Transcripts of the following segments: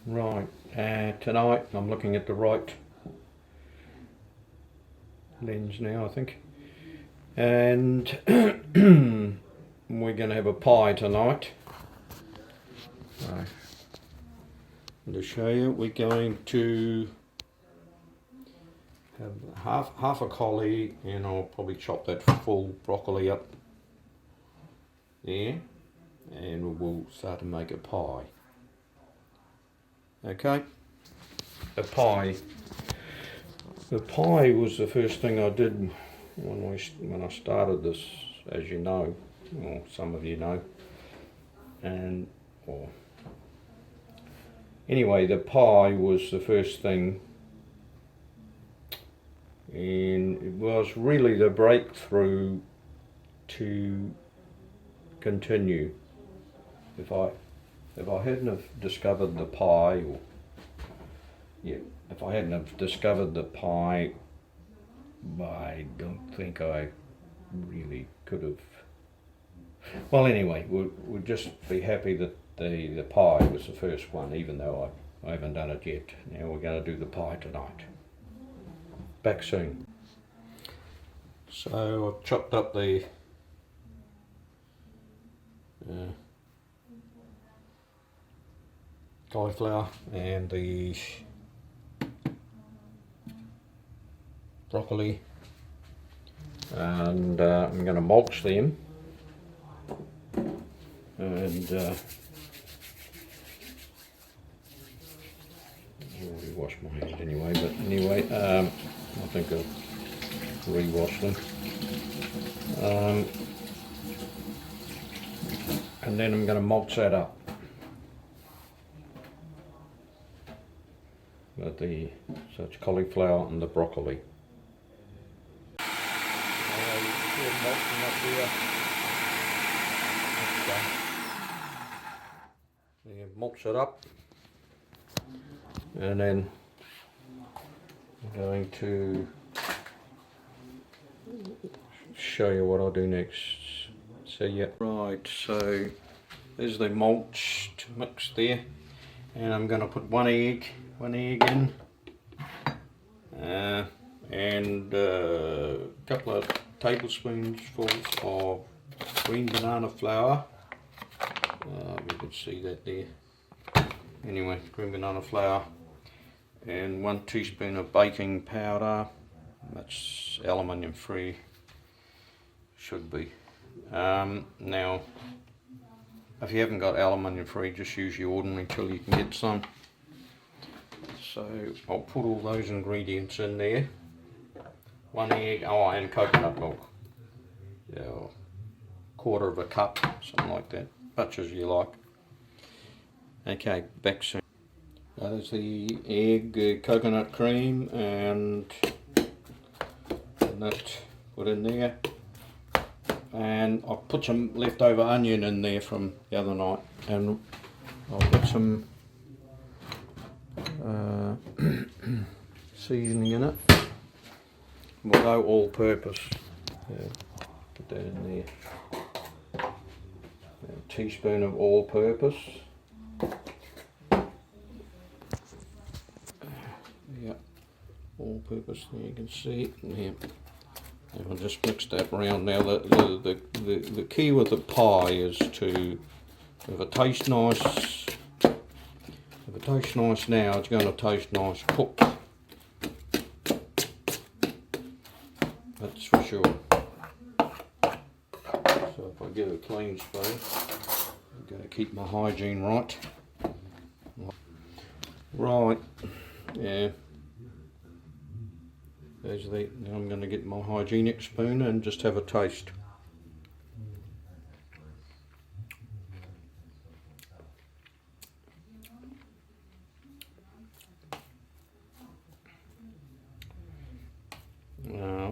Right, tonight I'm looking at the right lens now, I think, and we're going to have a pie tonight. So, to show you, we're going to have half a collie, and I'll probably chop that full broccoli up there, and we'll start to make a pie. Okay, the pie was the first thing I did when I started this, as you know, or some of you know, and anyway, the pie was the first thing, and it was really the breakthrough to continue. If I hadn't have discovered the pie, if I hadn't have discovered the pie, I don't think I really could have. Well, anyway, we'll just be happy that the pie was the first one, even though I haven't done it yet. Now we're going to do the pie tonight. Back soon. So I've chopped up the cauliflower and the broccoli, and I'm going to mulch them, and I already washed my hands anyway, but anyway, I think I'll re-wash them, and then I'm going to mulch that up. So it's cauliflower and the broccoli. You mulch it up, and then I'm going to show you what I'll do next. So yeah, right, so there's the mulched mix there, and I'm going to put one egg in, and a couple of tablespoons of green banana flour. You can see that there. Anyway, green banana flour, and 1 teaspoon of baking powder. That's aluminium free, should be. Now, if you haven't got aluminium free, just use your ordinary until you can get some. So I'll put all those ingredients in there. 1 egg, and coconut milk. Yeah, 1/4 cup, something like that, much as you like. Okay, back soon. There's the egg, coconut cream, and that put in there. And I'll put some leftover onion in there from the other night, and I'll put some seasoning in it. We'll go all purpose. Put that in there. A teaspoon of all purpose. Yeah, all purpose there, you can see it. Yeah. And we'll just mix that around. Now the key with the pie is to, if it tastes nice, now, it's going to taste nice cooked. That's for sure. So if I get a clean spoon, I'm going to keep my hygiene right. Right, yeah. There's the, now I'm going to get my hygienic spoon and just have a taste.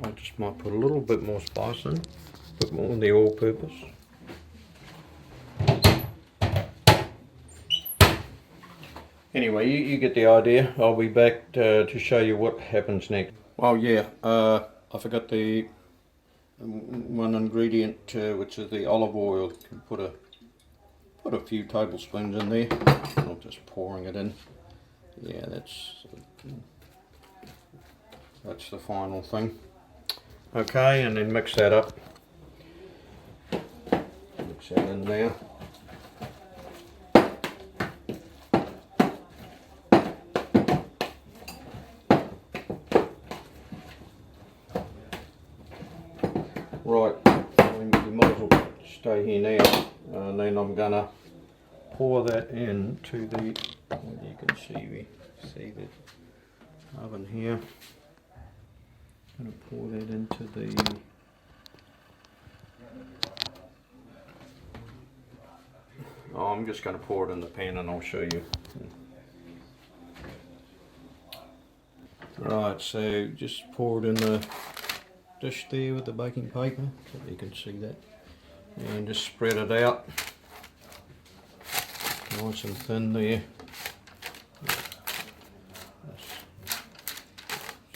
I just might put a little bit more spice in, a bit more of the all-purpose. Anyway, you get the idea. I'll be back to show you what happens next. Well, yeah, I forgot the one ingredient, which is the olive oil. You can put put a few tablespoons in there. I'm not just pouring it in. Yeah, that's the final thing. Okay, and then mix that up. Mix that in there. Right, you might as well stay here now, and then I'm gonna pour that into the, you can see the oven here. I'm gonna pour that into the I'm just going to pour it in the pan and I'll show you. Right, so just pour it in the dish there with the baking paper, so you can see that, and just spread it out nice and thin there.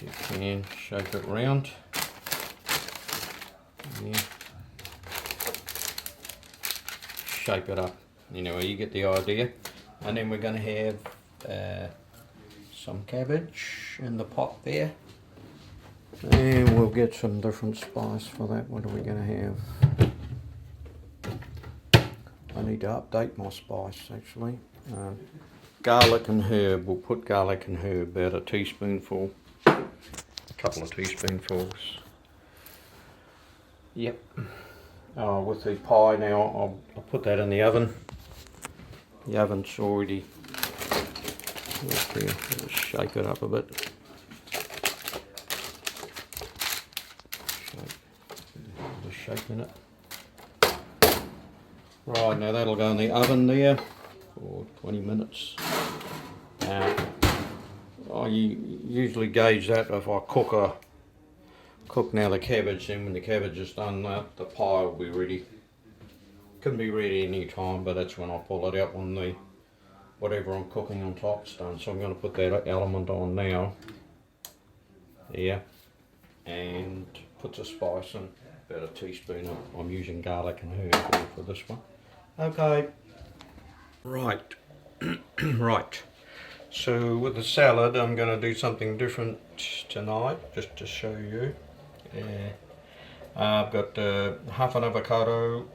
You can shape it round. Yeah. Shape it up. Anyway, you get the idea. And then we're going to have some cabbage in the pot there. And we'll get some different spice for that. What are we going to have? I need to update my spice actually. Garlic and herb. We'll put garlic and herb, about a teaspoonful. A couple of teaspoonfuls. Yep. With the pie now, I'll put that in the oven. The oven's already, let's shake it up a bit. Just shaking it. Right, now that'll go in the oven there for 20 minutes. I usually gauge that if I cook now the cabbage, then when the cabbage is done, the pie will be ready. Can be ready any time, but that's when I pull it out when the whatever I'm cooking on top's done. So I'm going to put that element on now. There, and put the spice in, about a teaspoon of, I'm using garlic and herb for this one. Okay, right, right. So with the salad, I'm going to do something different tonight, just to show you. I've got half an avocado,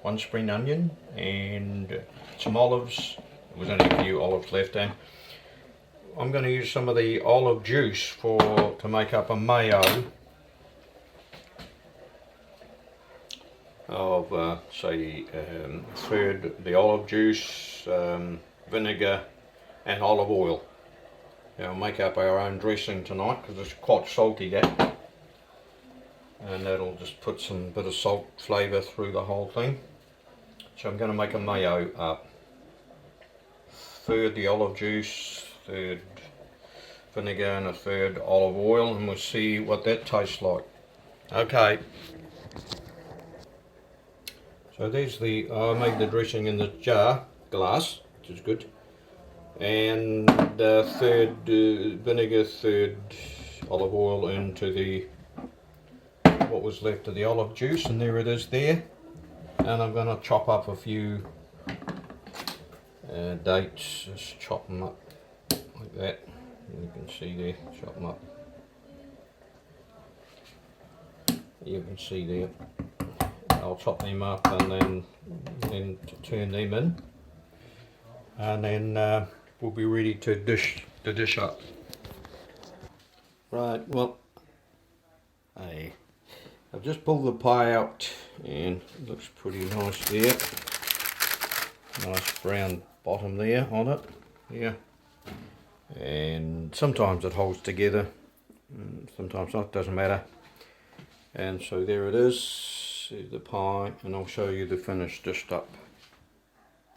1 spring onion, and some olives. There was only a few olives left, and I'm going to use some of the olive juice to make up a mayo of say a third the olive juice, vinegar and olive oil. Now, we'll make up our own dressing tonight because it's quite salty, that, and that'll just put some bit of salt flavour through the whole thing. So I'm going to make a mayo up. Third the olive juice, third vinegar and a third olive oil, and we'll see what that tastes like. Okay. So there's I made the dressing in the jar, glass, which is good. And third vinegar, third olive oil into the what was left of the olive juice, and there it is there. And I'm going to chop up a few dates, just chop them up like that. You can see there, chop them up. You can see there. I'll chop them up and then turn them in, and then we'll be ready to dish up. Right, well, I've just pulled the pie out and it looks pretty nice there. Nice brown bottom there on it, yeah. And sometimes it holds together, sometimes not, doesn't matter. And so there it is. The pie, and I'll show you the finished dished up.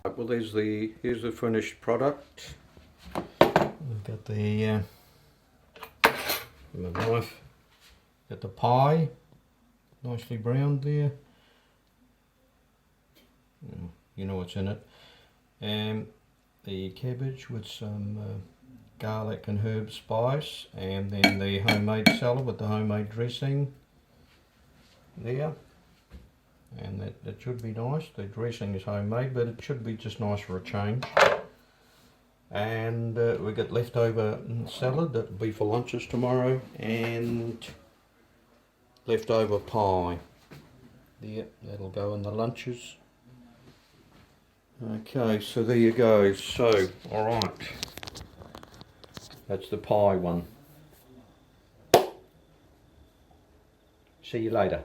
Well, here's the finished product. We've got the my knife. Got the pie, nicely browned there. You know what's in it. And the cabbage with some garlic and herb spice, and then the homemade salad with the homemade dressing there. and that should be nice. The dressing is homemade, but it should be just nice for a change. And we got leftover salad that'll be for lunches tomorrow, and leftover pie. Yeah, that'll go in the lunches. Okay, so there you go. So, alright. That's the pie one. See you later.